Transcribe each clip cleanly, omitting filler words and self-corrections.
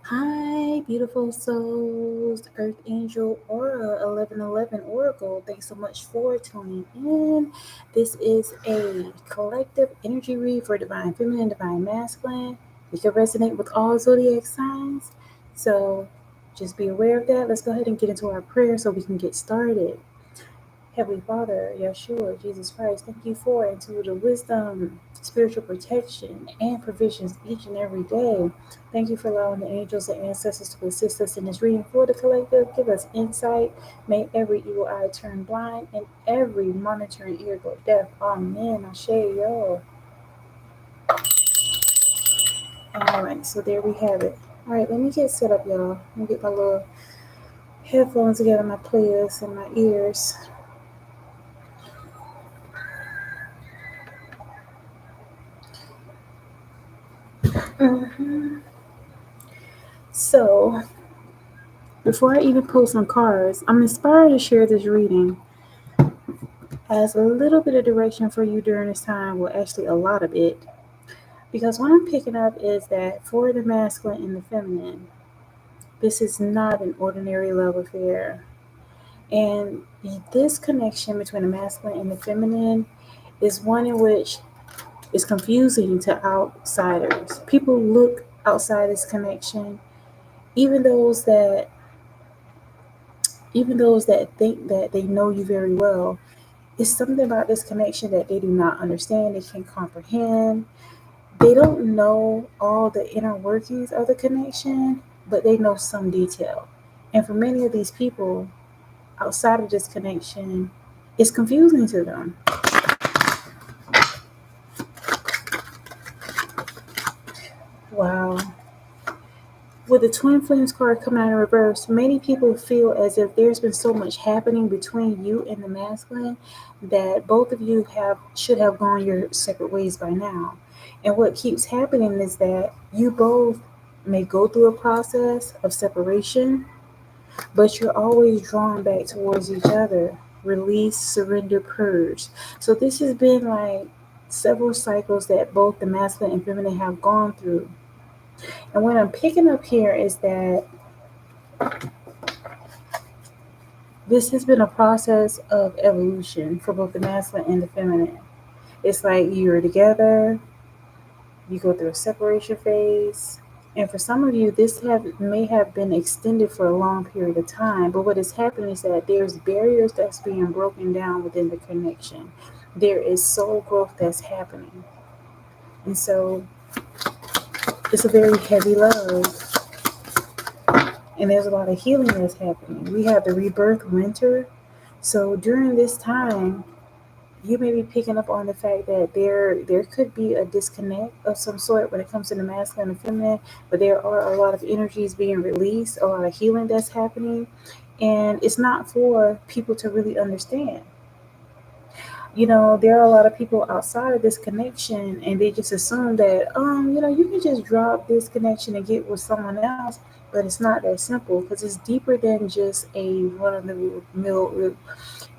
Hi, beautiful souls, Earth Angel Aura 1111 Oracle. Thanks so much for tuning in. This is a collective energy read for Divine Feminine, Divine Masculine. It can resonate with all zodiac signs. So just be aware of that. Let's go ahead and get into our prayer so we can get started. Heavenly Father, Yeshua, Jesus Christ, thank you for intuitive wisdom, spiritual protection, and provisions each and every day. Thank you for allowing the angels and ancestors to assist us in this reading for the collective. Give us insight. May every evil eye turn blind and every monitoring ear go deaf. Amen. Ashe, yo. All right, so there we have it. All right, let me get set up, y'all. Let me get my little headphones together, my players, and my ears. hmm So, before I even pull some cards, I'm inspired to share this reading as a little bit of direction for you during this time. Well, actually, a lot of it. Because what I'm picking up is that for the masculine and the feminine, this is not an ordinary love affair. And this connection between the masculine and the feminine is one in which is confusing to outsiders. People look outside this connection, even those that even those that think that they know you very well. It's something about this connection that they do not understand, they can't comprehend. They don't know all the inner workings of the connection, but they know some detail. And for many of these people, outside of this connection, it's confusing to them. Wow. With the twin flames card coming out in reverse, many people feel as if there's been so much happening between you and the masculine that both of you have should have gone your separate ways by now. And what keeps happening is that you both may go through a process of separation, but you're always drawn back towards each other. Release, surrender, purge. So this has been like several cycles that both the masculine and feminine have gone through. And what I'm picking up here is that this has been a process of evolution for both the masculine and the feminine. It's like you're together, you go through a separation phase, and for some of you, may have been extended for a long period of time. But what is happening is that there's barriers that's being broken down within the connection. There is soul growth that's happening, and so it's a very heavy love, and there's a lot of healing that's happening. We have the rebirth winter, so during this time you may be picking up on the fact that there could be a disconnect of some sort when it comes to the masculine and feminine, but there are a lot of energies being released, a lot of healing that's happening, and it's not for people to really understand. There are a lot of people outside of this connection and they just assume that you can just drop this connection and get with someone else, but it's not that simple because it's deeper than just a run of the mill.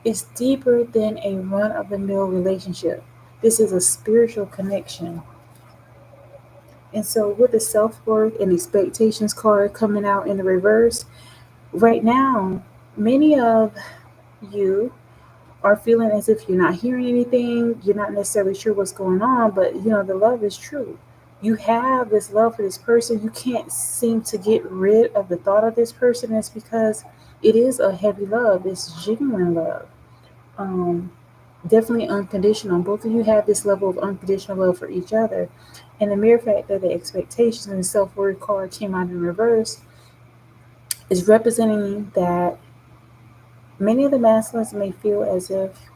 It's deeper than a run of the mill relationship. This is a spiritual connection. And so, with the self worth and expectations card coming out in the reverse, right now, many of you are feeling as if you're not hearing anything, you're not necessarily sure what's going on, but the love is true. You have this love for this person. You can't seem to get rid of the thought of this person. It's because it is a heavy love, it's genuine love. Um, Definitely unconditional. Both of you have this level of unconditional love for each other. And the mere fact that the expectations and the self worth card came out in reverse is representing that many of the masculines may feel as if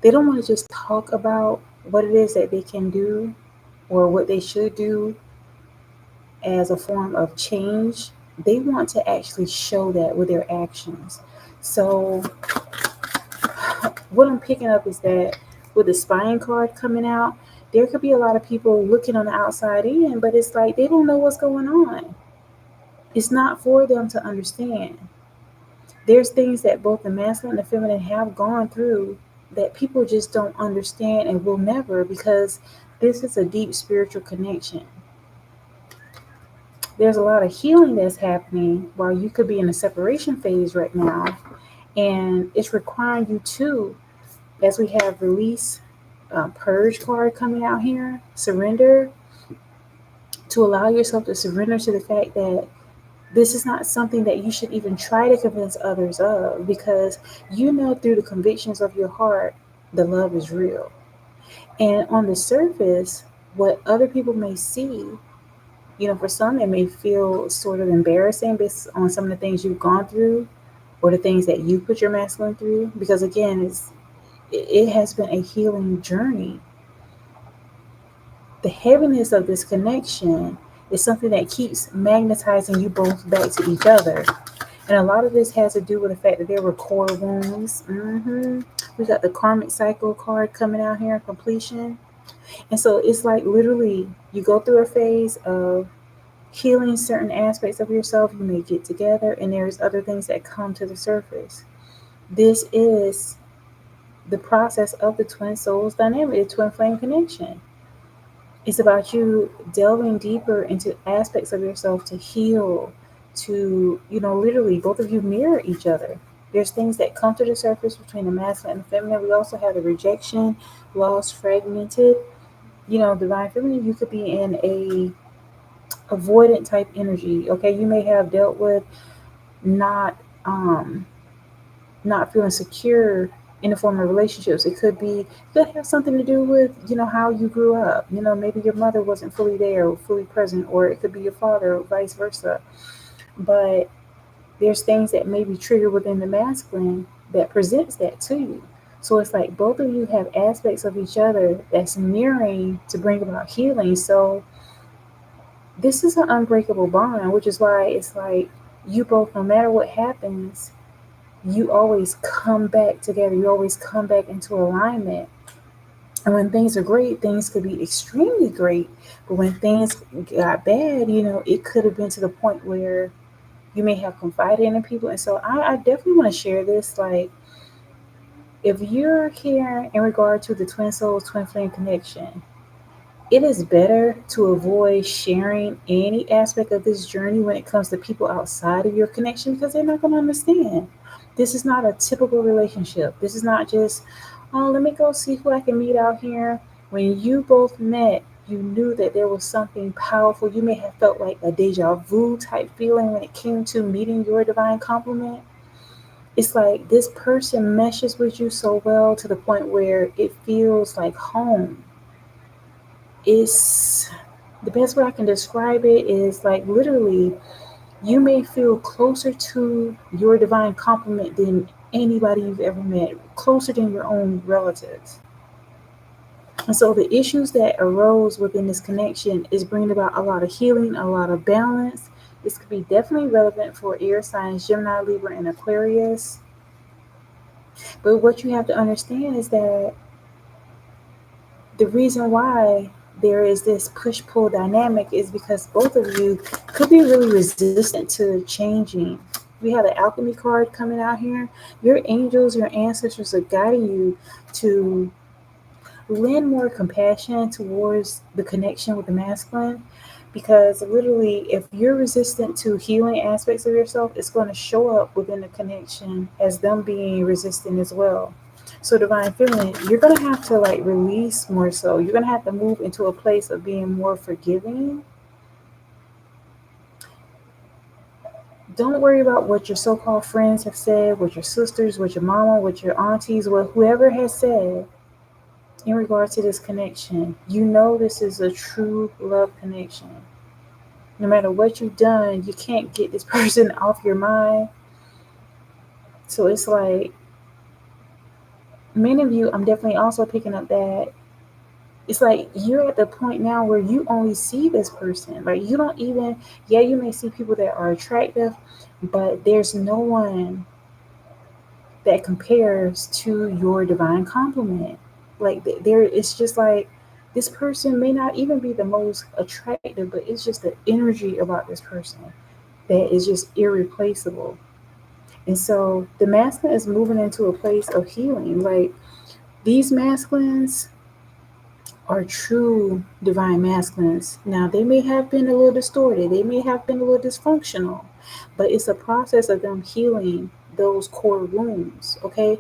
they don't want to just talk about what it is that they can do or what they should do as a form of change. They want to actually show that with their actions. So, what I'm picking up is that with the spying card coming out, there could be a lot of people looking on the outside in, but it's like they don't know what's going on. It's not for them to understand. There's things that both the masculine and the feminine have gone through that people just don't understand and will never, because this is a deep spiritual connection. there's a lot of healing that's happening while you could be in a separation phase right now. And it's requiring you to, as we have release, purge card coming out here, surrender, to allow yourself to surrender to the fact that this is not something that you should even try to convince others of, because you know through the convictions of your heart the love is real. And on the surface, what other people may see, for some it may feel sort of embarrassing based on some of the things you've gone through or the things that you put your masculine through, because again, it has been a healing journey. The heaviness of this connection is something that keeps magnetizing you both back to each other. And a lot of this has to do with the fact that there were core wounds. We got the karmic cycle card coming out here, completion. And so it's like literally you go through a phase of healing certain aspects of yourself. You may get together, and there's other things that come to the surface. This is the process of the twin souls dynamic, the twin flame connection. It's about you delving deeper into aspects of yourself to heal, to, literally both of you mirror each other. There's things that come to the surface between the masculine and the feminine. We also have the rejection, lost, fragmented. Divine feminine, you could be in a avoidant type energy. Okay, you may have dealt with not not feeling secure in the form of relationships. It could have something to do with, how you grew up. Maybe your mother wasn't fully there or fully present, or it could be your father or vice versa. But there's things that may be triggered within the masculine that presents that to you. So it's like both of you have aspects of each other that's mirroring to bring about healing. So this is an unbreakable bond, which is why it's like you both, no matter what happens, you always come back together. You always come back into alignment. And when things are great, things could be extremely great. But when things got bad, it could have been to the point where you may have confided in people. And so I definitely want to share this. Like, if you're here in regard to the twin souls, twin flame connection, it is better to avoid sharing any aspect of this journey when it comes to people outside of your connection, because they're not going to understand. This is not a typical relationship. This is not just, oh, let me go see who I can meet out here. When you both met, you knew that there was something powerful. You may have felt like a deja vu type feeling when it came to meeting your divine complement. It's like this person meshes with you so well to the point where it feels like home. It's the best way I can describe it is like literally you may feel closer to your divine complement than anybody you've ever met, closer than your own relatives. And so the issues that arose within this connection is bringing about a lot of healing, a lot of balance. This could be definitely relevant for air signs, Gemini, Libra, and Aquarius. But what you have to understand is that the reason why there is this push pull dynamic is because both of you could be really resistant to changing. We have the alchemy card coming out here. Your angels, your ancestors are guiding you to lend more compassion towards the connection with the masculine, because literally if you're resistant to healing aspects of yourself, it's going to show up within the connection as them being resistant as well. So divine feminine, you're going to have to like release more. So you're going to have to move into a place of being more forgiving. Don't worry about what your so-called friends have said, what your sisters, what your mama, what your aunties, what whoever has said in regards to this connection. You know this is a true love connection. No matter what you've done, you can't get this person off your mind. So it's like many of you, I'm definitely also picking up that it's like you're at the point now where you only see this person. Like you don't even, yeah, you may see people that are attractive, but there's no one that compares to your divine complement. Like there, it's just like this person may not even be the most attractive, but it's just the energy about this person that is just irreplaceable. And so the masculine is moving into a place of healing. Like these masculines, are true divine masculines. Now, they may have been a little distorted, they may have been a little dysfunctional, but it's a process of them healing those core wounds, okay?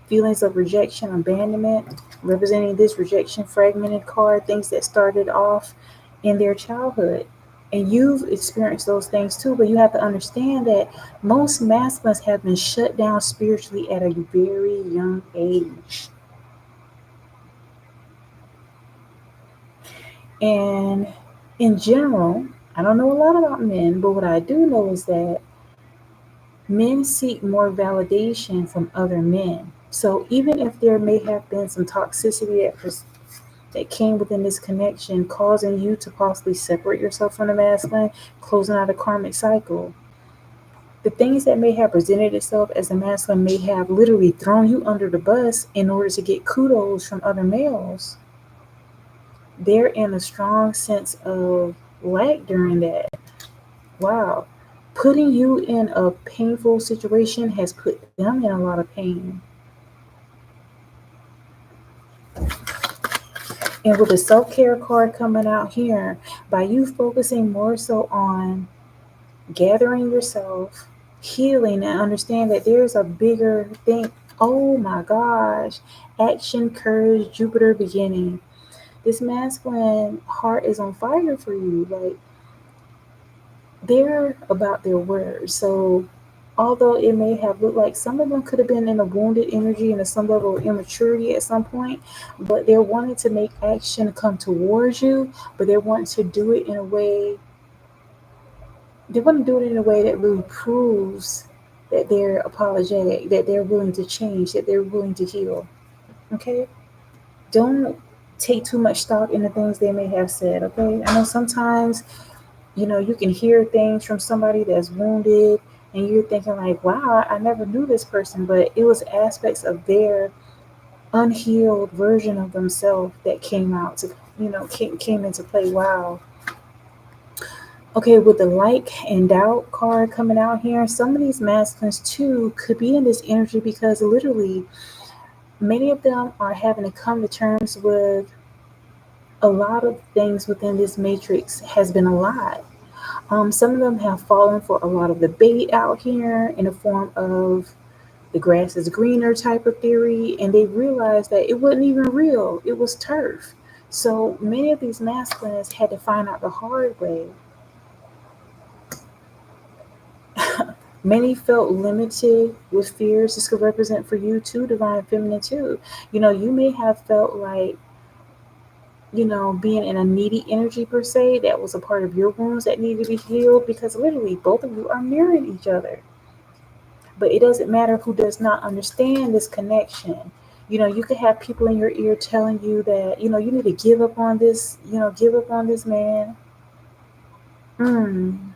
Feelings of rejection, abandonment, representing this rejection fragmented card, things that started off in their childhood. And you've experienced those things too, but you have to understand that most masculines have been shut down spiritually at a very young age. And in general, I don't know a lot about men, but what I do know is that men seek more validation from other men. So even if there may have been some toxicity that came within this connection, causing you to possibly separate yourself from the masculine, closing out a karmic cycle, the things that may have presented itself as a masculine may have literally thrown you under the bus in order to get kudos from other males. They're in a strong sense of lack during that. Wow. Putting you in a painful situation has put them in a lot of pain. And with the self care card coming out here, by you focusing more so on gathering yourself, healing, and understand that there's a bigger thing. Oh my gosh. Action, courage, Jupiter beginning. This masculine heart is on fire for you. Like, they're about their words. So, although it may have looked like some of them could have been in a wounded energy and some level of immaturity at some point, but they're wanting to make action come towards you, but they're wanting to do it in a way. They want to do it in a way that really proves that they're apologetic, that they're willing to change, that they're willing to heal. Okay, don't take too much stock in the things they may have said. Okay, I know sometimes you can hear things from somebody that's wounded and you're thinking like, wow, I never knew this person, but it was aspects of their unhealed version of themselves that came out to, came into play. Wow. Okay, with the like and doubt card coming out here, some of these masculines too could be in this energy because literally many of them are having to come to terms with a lot of things within this matrix has been a lie. Some of them have fallen for a lot of the bait out here in the form of the grass is greener type of theory, and they realized that it wasn't even real, it was turf. So many of these masculines had to find out the hard way. Many felt limited with fears. This could represent for you too, divine feminine too. You may have felt like, being in a needy energy per se, that was a part of your wounds that needed to be healed because literally both of you are mirroring each other. But it doesn't matter who does not understand this connection. You could have people in your ear telling you that, you need to give up on this, give up on this man. Mm,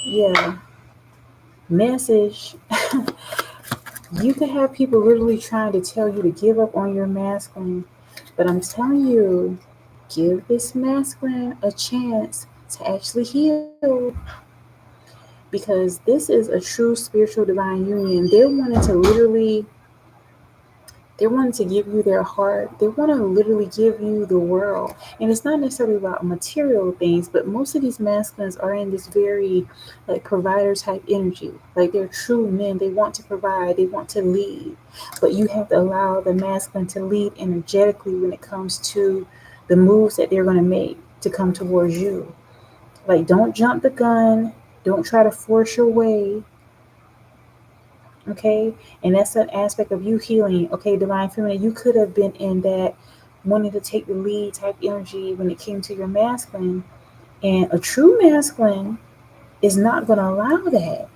yeah. Message. You could have people literally trying to tell you to give up on your masculine. But I'm telling you, give this masculine a chance to actually heal. Because this is a true spiritual divine union. They want to give you their heart. They want to literally give you the world. And it's not necessarily about material things, but most of these masculines are in this very like provider type energy. Like, they're true men. They want to provide, they want to lead. But you have to allow the masculine to lead energetically when it comes to the moves that they're going to make to come towards you. Like, don't jump the gun. Don't try to force your way. Okay, and that's an aspect of you healing. Okay, divine feminine, you could have been in that wanting to take the lead type energy when it came to your masculine, and a true masculine is not going to allow that.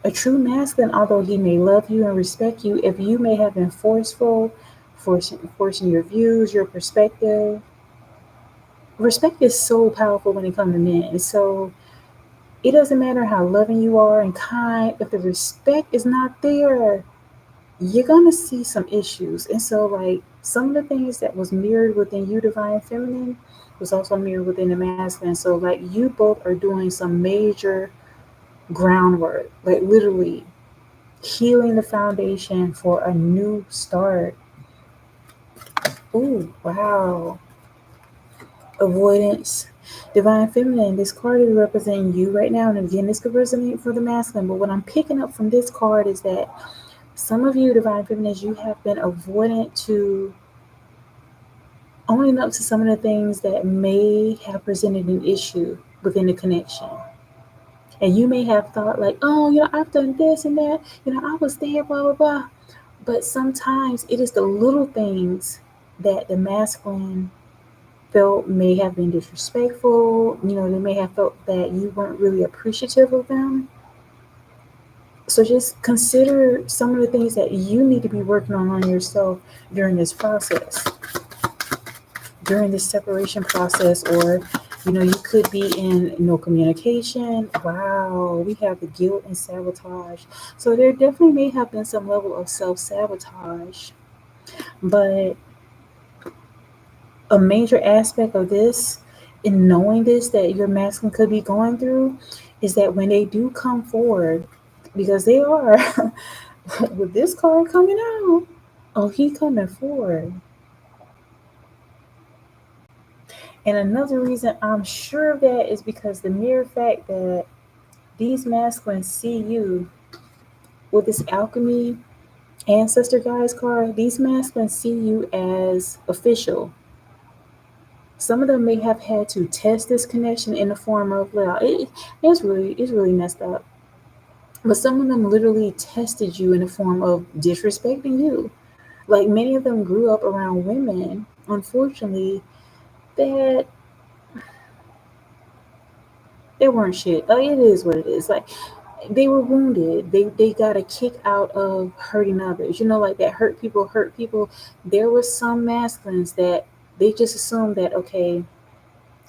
A true masculine, although he may love you and respect you, if you may have been forceful, forcing your views, your perspective, respect is so powerful when it comes to men. So it doesn't matter how loving you are and kind, if the respect is not there, you're gonna see some issues. And so, like, some of the things that was mirrored within you, divine feminine, was also mirrored within the masculine. So, like, you both are doing some major groundwork, like literally healing the foundation for a new start. Ooh, wow. Avoidance. Divine Feminine. This card is representing you right now. And again, this could resonate for the masculine. But what I'm picking up from this card is that some of you, Divine Feminines, you have been avoidant to owning up to some of the things that may have presented an issue within the connection. And you may have thought, like, oh, I've done this and that, I was there, blah, blah, blah. But sometimes it is the little things that the masculine felt may have been disrespectful. They may have felt that you weren't really appreciative of them. So just consider some of the things that you need to be working on yourself during this process, during this separation process, or you could be in no communication. Wow, we have the guilt and sabotage. So there definitely may have been some level of self-sabotage. But a major aspect of this, in knowing this, that your masculine could be going through, is that when they do come forward, because they are, with this card coming out, oh, he coming forward. And another reason I'm sure of that is because the mere fact that these masculines see you with this alchemy ancestor guys card, these masculines see you as official. Some of them may have had to test this connection in the form of, well, it's really messed up. But some of them literally tested you in the form of disrespecting you. Like, many of them grew up around women, unfortunately, that they weren't shit. Like, it is what it is. Like, they were wounded. They got a kick out of hurting others. Like, that hurt people hurt people. There were some masculines that they just assumed that, okay,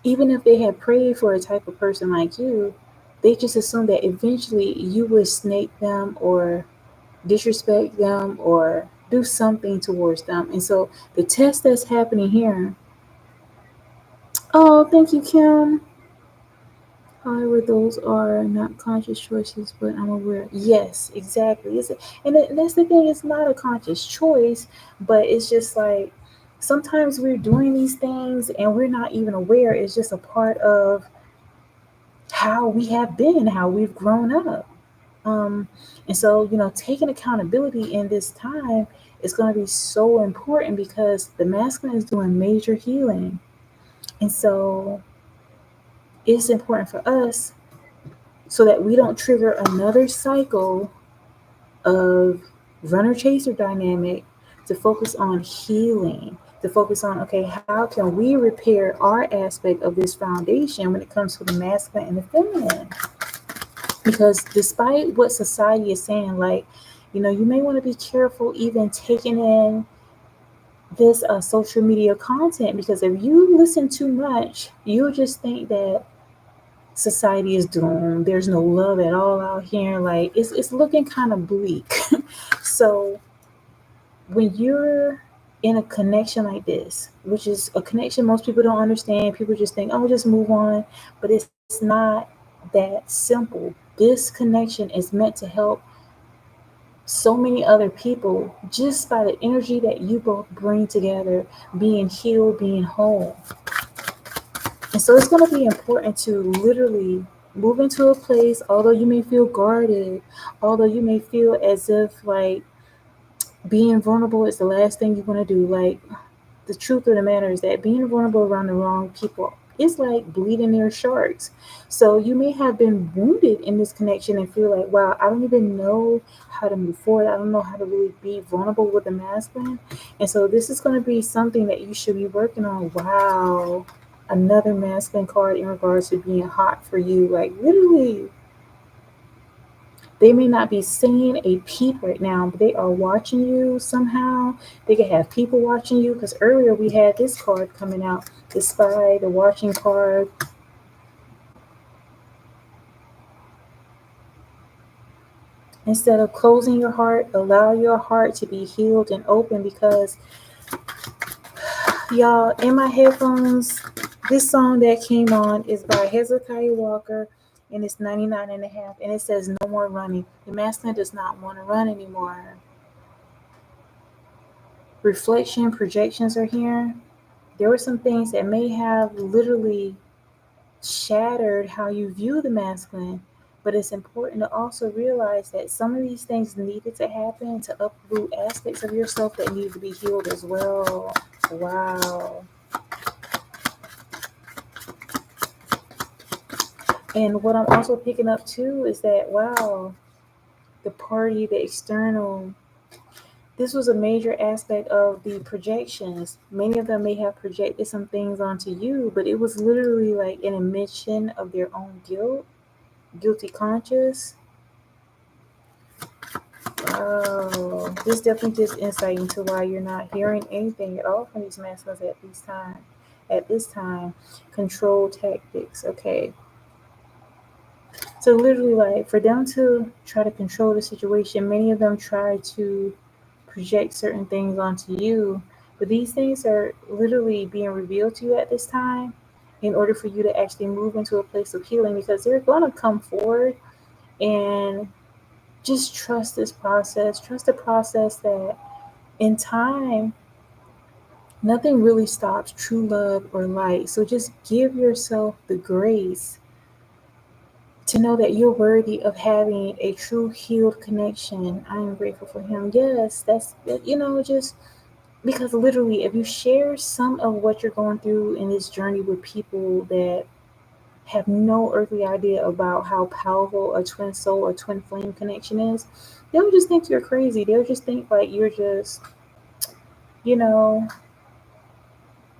even if they had prayed for a type of person like you, they just assumed that eventually you would snake them or disrespect them or do something towards them. And so the test that's happening here, oh, thank you, Kim. However, those are not conscious choices, but I'm aware. Yes, exactly. That's the thing. It's not a conscious choice, but it's just like sometimes we're doing these things and we're not even aware. It's just a part of how we have been, how we've grown up. Um, and so, taking accountability in this time is going to be so important because the masculine is doing major healing. And so it's important for us so that we don't trigger another cycle of runner chaser dynamic, to focus on healing, to focus on, okay, how can we repair our aspect of this foundation when it comes to the masculine and the feminine? Because despite what society is saying, like, you may want to be careful even taking in this social media content, because if you listen too much, you'll just think that society is doomed. There's no love at all out here. Like, it's looking kind of bleak. So when you're in a connection like this, which is a connection most people don't understand, people just think, oh, just move on. But it's not that simple. This connection is meant to help so many other people just by the energy that you both bring together, being healed, being whole. And so it's going to be important to literally move into a place, although you may feel guarded, although you may feel as if like being vulnerable is the last thing you want to do. Like, the truth of the matter is that being vulnerable around the wrong people is like bleeding their sharks. So you may have been wounded in this connection and feel like, wow, I don't even know how to move forward. I don't know how to really be vulnerable with the masculine. And so this is going to be something that you should be working on. Wow. Another masculine card in regards to being hot for you. Like, literally, they may not be seeing a peep right now, but they are watching you somehow. They could have people watching you, because earlier we had this card coming out, the spy, the watching card. Instead of closing your heart, allow your heart to be healed and open, because y'all, in my headphones, this song that came on is by Hezekiah Walker, and it's 99 and a half, and it says no more running. The masculine does not want to run anymore. reflection, projections are here. There were some things that may have literally shattered how you view the masculine, but it's important to also realize that some of these things needed to happen to uproot aspects of yourself that need to be healed as well. Wow. And what I'm also picking up too is that, wow, the party, the external, this was a major aspect of the projections. Many of them may have projected some things onto you, but it was literally like an admission of their own guilt, guilty conscience. Wow. This definitely gives insight into why you're not hearing anything at all from these masculines at this time. At this time, control tactics. Okay. So literally, like for them to try to control the situation, many of them try to project certain things onto you, but these things are literally being revealed to you at this time in order for you to actually move into a place of healing, because they're going to come forward and just trust this process. Trust the process that in time, nothing really stops true love or light. So just give yourself the grace to know that you're worthy of having a true healed connection. I am grateful for him. Yes, that's, just because literally, if you share some of what you're going through in this journey with people that have no earthly idea about how powerful a twin soul or twin flame connection is, they'll just think you're crazy. They'll just think like you know,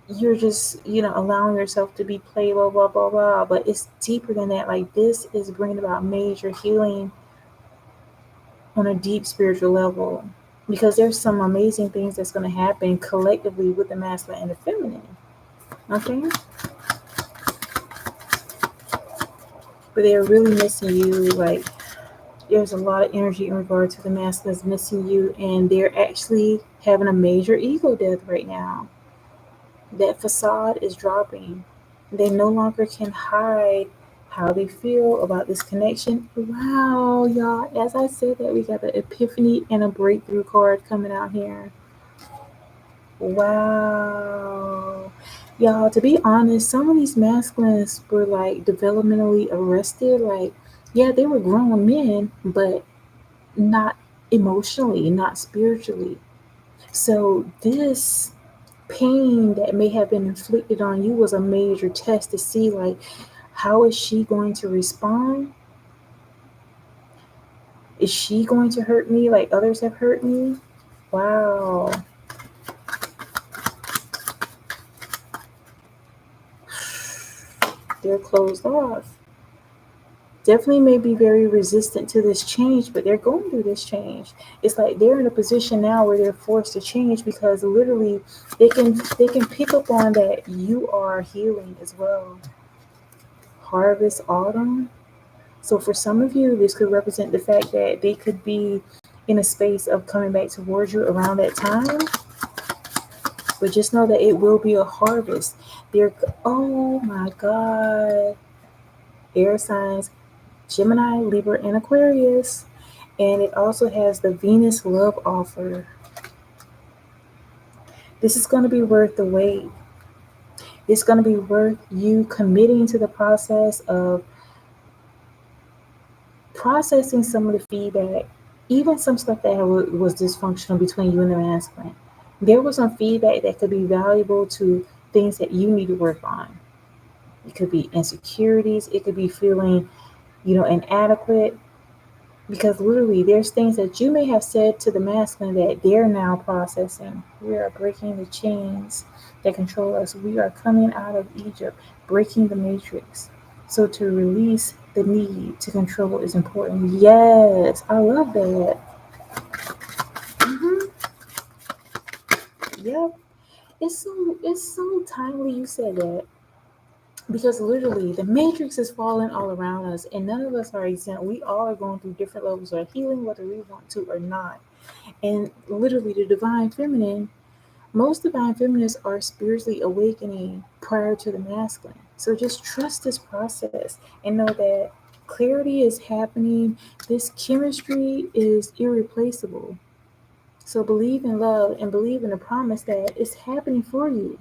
allowing yourself to be played, blah, blah, blah, blah. But it's deeper than that. Like, this is bringing about major healing on a deep spiritual level, because there's some amazing things that's going to happen collectively with the masculine and the feminine. Okay? But they're really missing you. Like, there's a lot of energy in regard to the masculines missing you, and they're actually having a major ego death right now. That facade is dropping. They no longer can hide how they feel about this connection. Wow, y'all. As I said that, we got the epiphany and a breakthrough card coming out here. Wow. Y'all, to be honest, some of these masculines were like developmentally arrested. Like, yeah, they were grown men, but not emotionally, not spiritually. So this pain that may have been inflicted on you was a major test to see, like, how is she going to respond? Is she going to hurt me like others have hurt me? Wow. They're closed off. Definitely may be very resistant to this change, but they're going through this change. It's like they're in a position now where they're forced to change, because literally they can pick up on that you are healing as well. Harvest autumn. So for some of you, this could represent the fact that they could be in a space of coming back towards you around that time. But just know that it will be a harvest. There, oh my God. Air signs, Gemini, Libra, and Aquarius. And it also has the Venus love offer. This is going to be worth the wait. It's going to be worth you committing to the process of processing some of the feedback, even some stuff that was dysfunctional between you and the masculine. There was some feedback that could be valuable to things that you need to work on. It could be insecurities. It could be feeling, inadequate. Because literally, there's things that you may have said to the masculine that they're now processing. We are breaking the chains that control us. We are coming out of Egypt, breaking the matrix. So to release the need to control is important. Yes, I love that. Mm-hmm. Yep. It's so timely you said that, because literally the matrix is falling all around us, and none of us are exempt. We all are going through different levels of healing, whether we want to or not. And literally, the divine feminine, most divine feminines are spiritually awakening prior to the masculine. So just trust this process and know that clarity is happening. This chemistry is irreplaceable. So believe in love and believe in the promise that it's happening for you.